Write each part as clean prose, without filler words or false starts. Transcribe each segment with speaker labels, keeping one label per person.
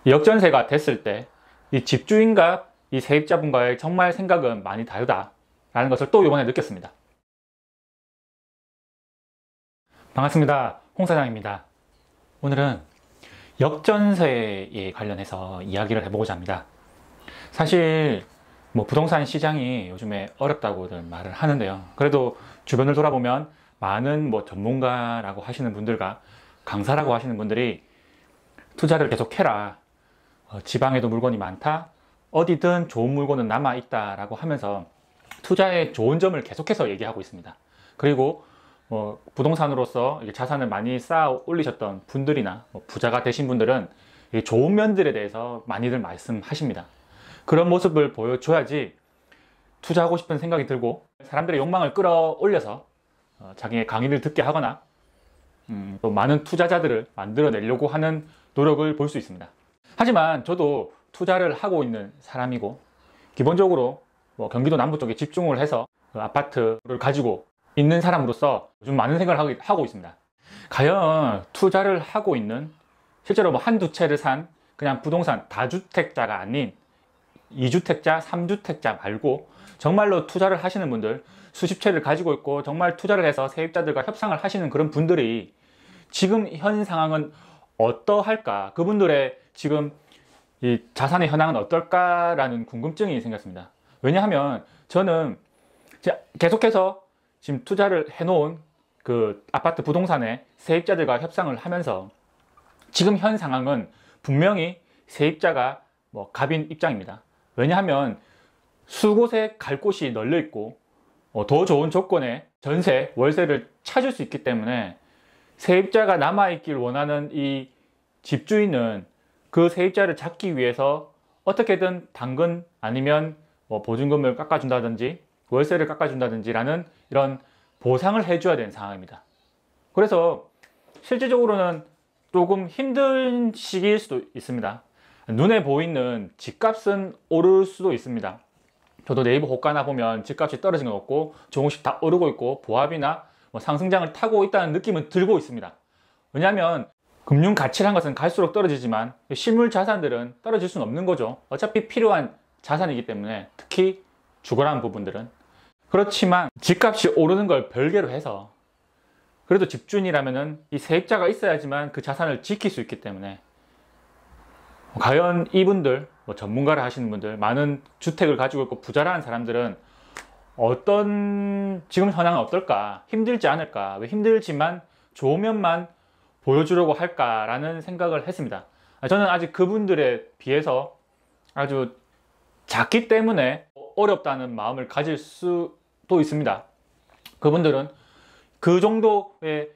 Speaker 1: 역전세가 됐을 때 이 집주인과 이 세입자분과의 정말 생각은 많이 다르다라는 것을 또 이번에 느꼈습니다. 반갑습니다. 홍 사장입니다. 오늘은 역전세에 관련해서 이야기를 해보고자 합니다. 사실 부동산 시장이 요즘에 어렵다고들 말을 하는데요. 그래도 주변을 돌아보면 많은 전문가라고 하시는 분들과 강사라고 하시는 분들이 투자를 계속해라, 지방에도 물건이 많다, 어디든 좋은 물건은 남아있다 라고 하면서 투자의 좋은 점을 계속해서 얘기하고 있습니다. 그리고 부동산으로서 자산을 많이 쌓아 올리셨던 분들이나 부자가 되신 분들은 좋은 면들에 대해서 많이들 말씀하십니다. 그런 모습을 보여줘야지 투자하고 싶은 생각이 들고 사람들의 욕망을 끌어올려서 자기의 강의를 듣게 하거나 또 많은 투자자들을 만들어내려고 하는 노력을 볼 수 있습니다. 하지만 저도 투자를 하고 있는 사람이고 기본적으로 경기도 남부 쪽에 집중을 해서 아파트를 가지고 있는 사람으로서 좀 많은 생각을 하고 있습니다. 과연 투자를 하고 있는, 실제로 한두 채를 산 그냥 부동산 다주택자가 아닌 2주택자, 3주택자 말고 정말로 투자를 하시는 분들, 수십 채를 가지고 있고 정말 투자를 해서 세입자들과 협상을 하시는 그런 분들이 지금 현 상황은 어떠할까? 그분들의 지금 이 자산의 현황은 어떨까라는 궁금증이 생겼습니다. 왜냐하면 저는 계속해서 지금 투자를 해놓은 그 아파트 부동산에 세입자들과 협상을 하면서 지금 현 상황은 분명히 세입자가 갑인 입장입니다. 왜냐하면 수곳에 갈 곳이 널려 있고 더 좋은 조건의 전세, 월세를 찾을 수 있기 때문에 세입자가 남아있길 원하는 이 집주인은 그 세입자를 잡기 위해서 어떻게든 당근 아니면 보증금을 깎아준다든지 월세를 깎아준다든지 라는 이런 보상을 해줘야 되는 상황입니다. 그래서 실질적으로는 조금 힘든 시기일 수도 있습니다. 눈에 보이는 집값은 오를 수도 있습니다. 저도 네이버 호가나 보면 집값이 떨어진 건 없고 조금씩 다 오르고 있고 보합이나 상승장을 타고 있다는 느낌은 들고 있습니다. 왜냐하면 금융 가치란 것은 갈수록 떨어지지만 실물 자산들은 떨어질 수는 없는 거죠. 어차피 필요한 자산이기 때문에, 특히 주거라는 부분들은. 그렇지만 집값이 오르는 걸 별개로 해서 그래도 집주인이라면은 이 세입자가 있어야지만 그 자산을 지킬 수 있기 때문에 과연 이분들, 전문가를 하시는 분들, 많은 주택을 가지고 있고 부자라는 사람들은 지금 현황은 어떨까? 힘들지 않을까? 왜 힘들지만 좋은 면만 보여주려고 할까라는 생각을 했습니다. 저는 아직 그분들에 비해서 아주 작기 때문에 어렵다는 마음을 가질 수도 있습니다. 그분들은 그 정도의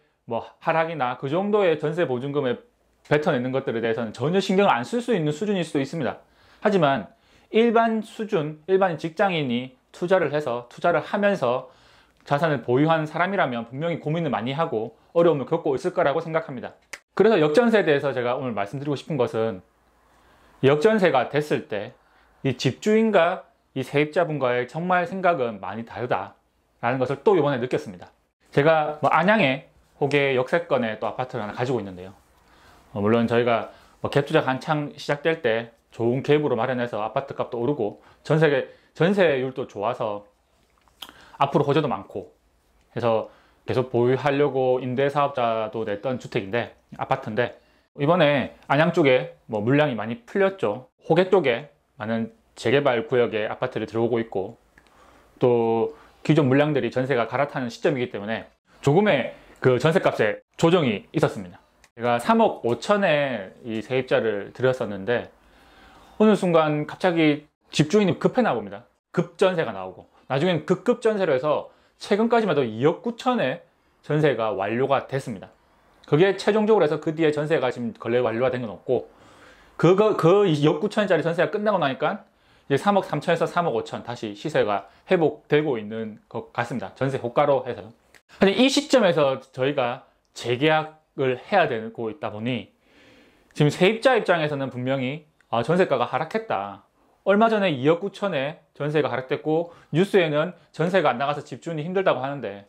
Speaker 1: 하락이나 그 정도의 전세 보증금에 뱉어내는 것들에 대해서는 전혀 신경을 안 쓸 수 있는 수준일 수도 있습니다. 하지만 일반 직장인이 투자를 하면서 자산을 보유한 사람이라면 분명히 고민을 많이 하고 어려움을 겪고 있을 거라고 생각합니다. 그래서 역전세에 대해서 제가 오늘 말씀드리고 싶은 것은, 역전세가 됐을 때 이 집주인과 이 세입자분과의 정말 생각은 많이 다르다라는 것을 또 이번에 느꼈습니다. 제가 안양에 호계 역세권에 또 아파트를 하나 가지고 있는데요. 물론 저희가 갭투자 한창 시작될 때 좋은 갭으로 마련해서 아파트 값도 오르고 전세율도 좋아서 앞으로 호재도 많고 해서 계속 보유하려고 임대사업자도 냈던 주택인데, 아파트인데, 이번에 안양 쪽에 물량이 많이 풀렸죠. 호계 쪽에 많은 재개발 구역에 아파트를 들어오고 있고 또 기존 물량들이 전세가 갈아타는 시점이기 때문에 조금의 그 전세값에 조정이 있었습니다. 제가 3억 5천에 이 세입자를 들였었는데 어느 순간 갑자기 집주인이 급해나 봅니다. 급전세가 나오고 나중엔 급전세로 해서 최근까지만 해도 2억 9천에 전세가 완료가 됐습니다. 그게 최종적으로 해서 그 뒤에 전세가 지금 거래 완료가 된 건 없고 그 2억 9천짜리 전세가 끝나고 나니까 이제 3억 3천에서 3억 5천 다시 시세가 회복되고 있는 것 같습니다. 전세 호가로 해서요. 이 시점에서 저희가 재계약을 해야 되고 있다 보니 지금 세입자 입장에서는 분명히 전세가가 하락했다. 얼마 전에 2억 9천에 전세가 하락됐고 뉴스에는 전세가 안 나가서 집주인이 힘들다고 하는데,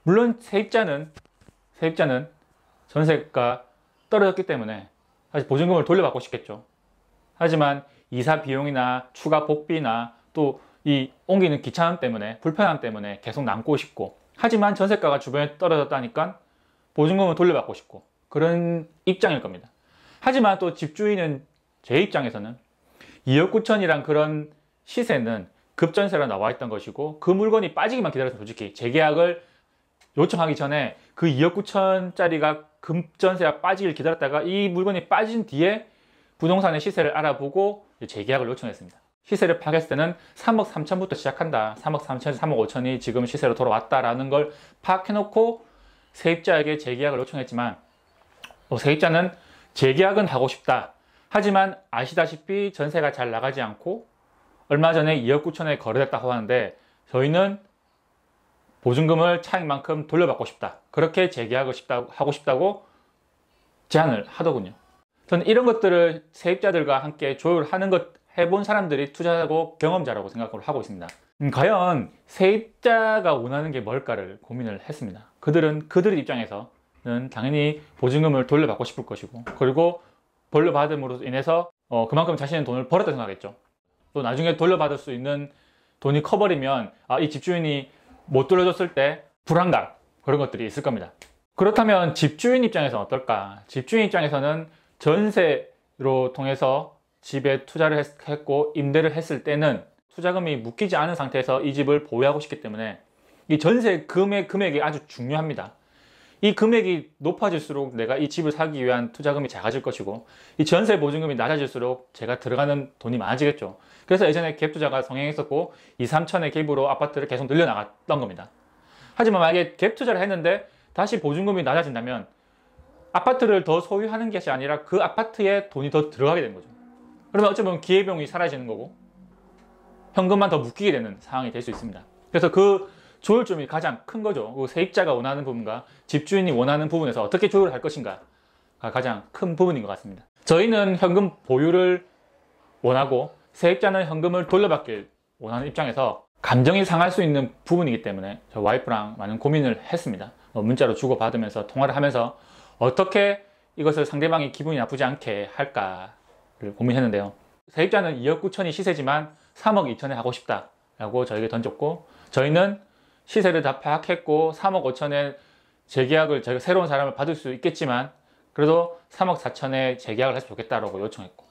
Speaker 1: 물론 세입자는 전세가 떨어졌기 때문에 사실 보증금을 돌려받고 싶겠죠. 하지만 이사 비용이나 추가 복비나 또 이 옮기는 귀찮음 때문에, 불편함 때문에 계속 남고 싶고, 하지만 전세가가 주변에 떨어졌다니까 보증금을 돌려받고 싶고, 그런 입장일 겁니다. 하지만 또 집주인은, 제 입장에서는 2억 9천이란 그런 시세는 급전세로 나와 있던 것이고, 그 물건이 빠지기만 기다렸으면 솔직히 재계약을 요청하기 전에 그 2억 9천짜리가 급전세가 빠지길 기다렸다가 이 물건이 빠진 뒤에 부동산의 시세를 알아보고 재계약을 요청했습니다. 시세를 파악했을 때는 3억 3천부터 시작한다. 3억 3천에서 3억 5천이 지금 시세로 돌아왔다라는 걸 파악해놓고 세입자에게 재계약을 요청했지만, 세입자는 재계약은 하고 싶다. 하지만 아시다시피 전세가 잘 나가지 않고 얼마 전에 2억 9천에 거래됐다고 하는데 저희는 보증금을 차익만큼 돌려받고 싶다. 그렇게 재계약을 하고 싶다고 제안을 하더군요. 저는 이런 것들을 세입자들과 함께 조율하는 것, 해본 사람들이 투자하고 경험자라고 생각을 하고 있습니다. 과연 세입자가 원하는 게 뭘까를 고민을 했습니다. 그들 입장에서는 당연히 보증금을 돌려받고 싶을 것이고, 그리고 돌려받음으로 인해서 그만큼 자신의 돈을 벌었다 생각하겠죠. 또 나중에 돌려받을 수 있는 돈이 커버리면 이 집주인이 못 돌려줬을 때 불안감, 그런 것들이 있을 겁니다. 그렇다면 집주인 입장에서는 어떨까? 집주인 입장에서는 전세로 통해서 집에 투자를 했고 임대를 했을 때는 투자금이 묶이지 않은 상태에서 이 집을 보유하고 싶기 때문에 이 전세 금액이 아주 중요합니다. 이 금액이 높아질수록 내가 이 집을 사기 위한 투자금이 작아질 것이고, 이 전세 보증금이 낮아질수록 제가 들어가는 돈이 많아지겠죠. 그래서 예전에 갭 투자가 성행했었고 2, 3천의 갭으로 아파트를 계속 늘려나갔던 겁니다. 하지만 만약에 갭 투자를 했는데 다시 보증금이 낮아진다면 아파트를 더 소유하는 것이 아니라 그 아파트에 돈이 더 들어가게 되는 거죠. 그러면 어쩌면 기회비용이 사라지는 거고 현금만 더 묶이게 되는 상황이 될 수 있습니다. 그래서 그 조율점이 가장 큰 거죠. 그 세입자가 원하는 부분과 집주인이 원하는 부분에서 어떻게 조율을 할 것인가가 가장 큰 부분인 것 같습니다. 저희는 현금 보유를 원하고 세입자는 현금을 돌려받길 원하는 입장에서 감정이 상할 수 있는 부분이기 때문에 저 와이프랑 많은 고민을 했습니다. 문자로 주고받으면서 통화를 하면서 어떻게 이것을 상대방이 기분이 나쁘지 않게 할까를 고민했는데요. 세입자는 2억 9천이 시세지만 3억 2천에 하고 싶다라고 저에게 던졌고, 저희는 시세를 다 파악했고 3억 5천에 재계약을 저희가 새로운 사람을 받을 수 있겠지만 그래도 3억 4천에 재계약을 했으면 좋겠다라고 요청했고,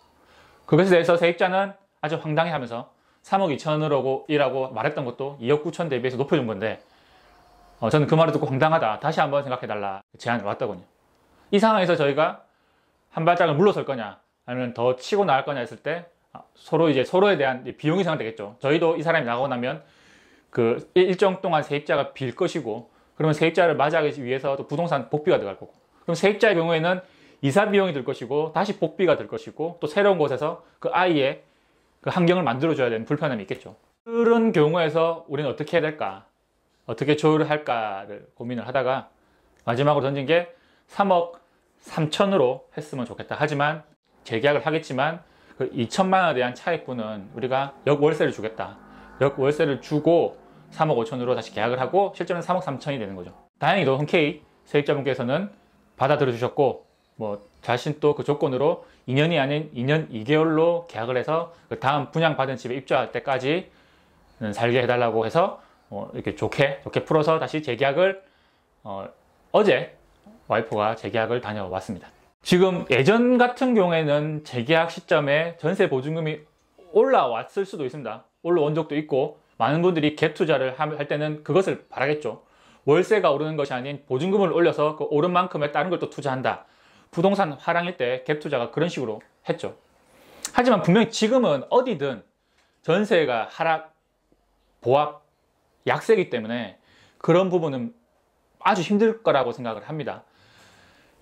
Speaker 1: 그것에 대해서 세입자는 아주 황당해하면서 3억 2천이라고 말했던 것도 2억 9천 대비해서 높여준 건데 저는 그 말을 듣고 황당하다, 다시 한번 생각해달라 제안이 왔더군요. 이 상황에서 저희가 한 발짝을 물러설 거냐 아니면 더 치고 나갈 거냐 했을 때 서로에 대한 비용이 상당되겠죠. 저희도 이 사람이 나가고 나면 그 일정 동안 세입자가 빌 것이고, 그러면 세입자를 맞이하기 위해서 또 부동산 복비가 들어갈 거고, 그럼 세입자의 경우에는 이사 비용이 들 것이고 다시 복비가 들 것이고, 또 새로운 곳에서 그 아이의 그 환경을 만들어줘야 되는 불편함이 있겠죠. 그런 경우에서 우리는 어떻게 해야 될까, 어떻게 조율을 할까를 고민을 하다가 마지막으로 던진 게 3억 3천으로 했으면 좋겠다. 하지만 재계약을 하겠지만 그 2천만 원에 대한 차익분은 우리가 역월세를 주겠다. 역월세를 주고 3억 5천으로 다시 계약을 하고 실제로는 3억 3천이 되는 거죠. 다행히도 흔쾌히 세입자분께서는 받아들여 주셨고, 자신 또 그 조건으로 2년이 아닌 2년 2개월로 계약을 해서 그 다음 분양받은 집에 입주할 때까지 살게 해달라고 해서 이렇게 좋게 풀어서 다시 재계약을 어제 와이프가 재계약을 다녀왔습니다. 지금 예전 같은 경우에는 재계약 시점에 전세 보증금이 올라왔을 수도 있습니다. 올라온 적도 있고, 많은 분들이 갭 투자를 할 때는 그것을 바라겠죠. 월세가 오르는 것이 아닌 보증금을 올려서 그 오른 만큼의 다른 걸 또 투자한다. 부동산 화랑일 때 갭 투자가 그런 식으로 했죠. 하지만 분명히 지금은 어디든 전세가 하락, 보합, 약세이기 때문에 그런 부분은 아주 힘들 거라고 생각을 합니다.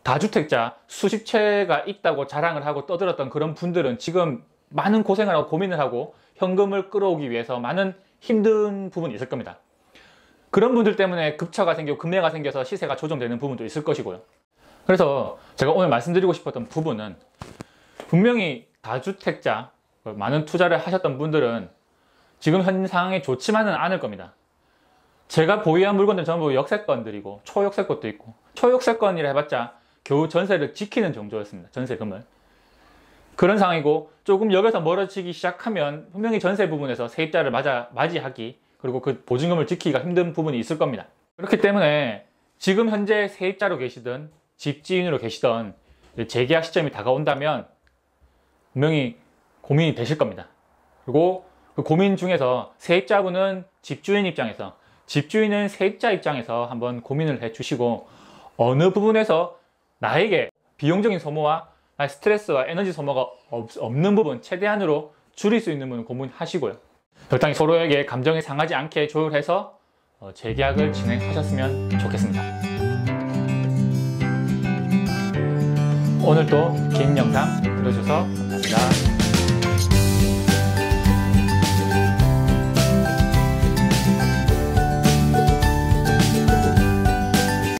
Speaker 1: 다주택자 수십 채가 있다고 자랑을 하고 떠들었던 그런 분들은 지금 많은 고생을 하고 고민을 하고 현금을 끌어오기 위해서 많은 힘든 부분이 있을 겁니다. 그런 분들 때문에 급차가 생기고 급매가 생겨서 시세가 조정되는 부분도 있을 것이고요. 그래서 제가 오늘 말씀드리고 싶었던 부분은, 분명히 다주택자 많은 투자를 하셨던 분들은 지금 현 상황이 좋지만은 않을 겁니다. 제가 보유한 물건들 전부 역세권들이고 초역세권도 있고, 초역세권이라 해봤자 겨우 전세를 지키는 정도였습니다. 전세금을. 그런 상황이고, 조금 여기서 멀어지기 시작하면 분명히 전세 부분에서 세입자를 맞이하기, 그리고 그 보증금을 지키기가 힘든 부분이 있을 겁니다. 그렇기 때문에 지금 현재 세입자로 계시든 집주인으로 계시든 재계약 시점이 다가온다면 분명히 고민이 되실 겁니다. 그리고 그 고민 중에서 세입자분은 집주인 입장에서, 집주인은 세입자 입장에서 한번 고민을 해 주시고, 어느 부분에서 나에게 비용적인 소모와 스트레스와 에너지 소모가 없는 부분, 최대한으로 줄일 수 있는 부분 고민하시고요. 적당히 서로에게 감정이 상하지 않게 조율해서 재계약을 진행하셨으면 좋겠습니다. 오늘도 긴 영상 들어주셔서 감사합니다.